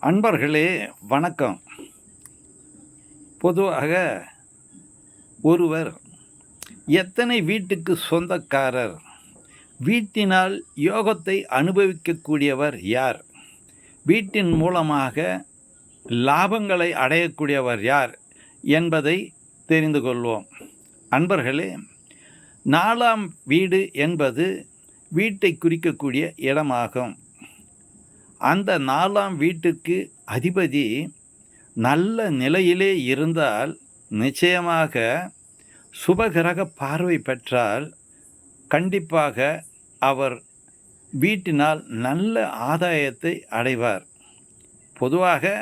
அன்பர்களே வணக்கம். பொதுவாக ஒருவர் எத்தனை வீட்டுக்கு சொந்தக்காரர்? வீட்டினால் யோகத்தை அனுபவிக்கக்கூடியவர் யார்? வீட்டின் மூலமாக லாபங்களை அடையக்கூடியவர் யார் என்பதை தெரிந்து கொள்வோம். அன்பர்களே, 4ஆம் வீடு என்பது வீட்டை குறிக்கக்கூடிய இடமாகும். அந்த 4ஆம் வீட்டிற்கு அதிபதி நல்ல நிலையிலே இருந்தால், நிச்சயமாக சுபகிரக பார்வை பெற்றால் கண்டிப்பாக அவர் வீட்டினால் நல்ல ஆதாயத்தை அடைவார். பொதுவாக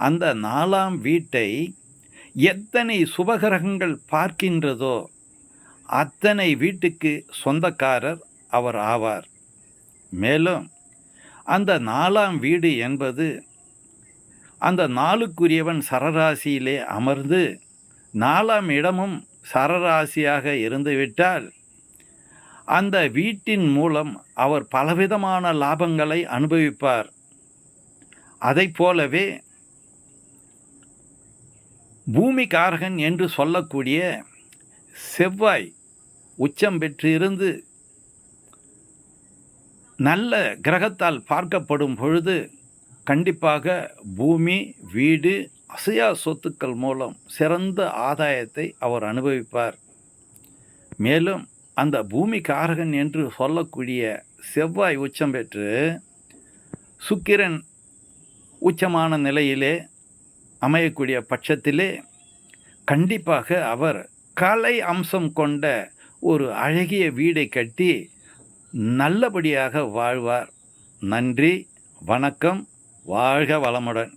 அந்த 4ஆம் வீட்டை எத்தனை சுபகிரகங்கள் பார்க்கின்றதோ அத்தனை வீட்டுக்கு சொந்தக்காரர் அவர் ஆவார். மேலும் அந்த 4ஆம் வீடு என்பது அந்த 4க்குரியவன் சரராசியிலே அமர்ந்து 4ஆம் இடமும் சரராசியாக இருந்துவிட்டால் அந்த வீட்டின் மூலம் அவர் பலவிதமான லாபங்களை அனுபவிப்பார். அதைப் போலவே பூமிகாரகன் என்று சொல்லக்கூடிய செவ்வாய் உச்சம் பெற்றிருந்து நல்ல கிரகத்தால் பார்க்கப்படும் பொழுது கண்டிப்பாக பூமி, வீடு, அசையா சொத்துக்கள் மூலம் சிறந்த ஆதாயத்தை அவர் அனுபவிப்பார். மேலும் அந்த பூமிகாரகன் என்று சொல்லக்கூடிய செவ்வாய் உச்சம் பெற்று சுக்கிரன் உச்சமான நிலையிலே அமையக்கூடிய பட்சத்திலே கண்டிப்பாக அவர் கலை அம்சம் கொண்ட ஒரு அழகிய வீடை கட்டி நல்லபடியாக வாழ்வார். நன்றி, வணக்கம், வாழ்க வளமுடன்.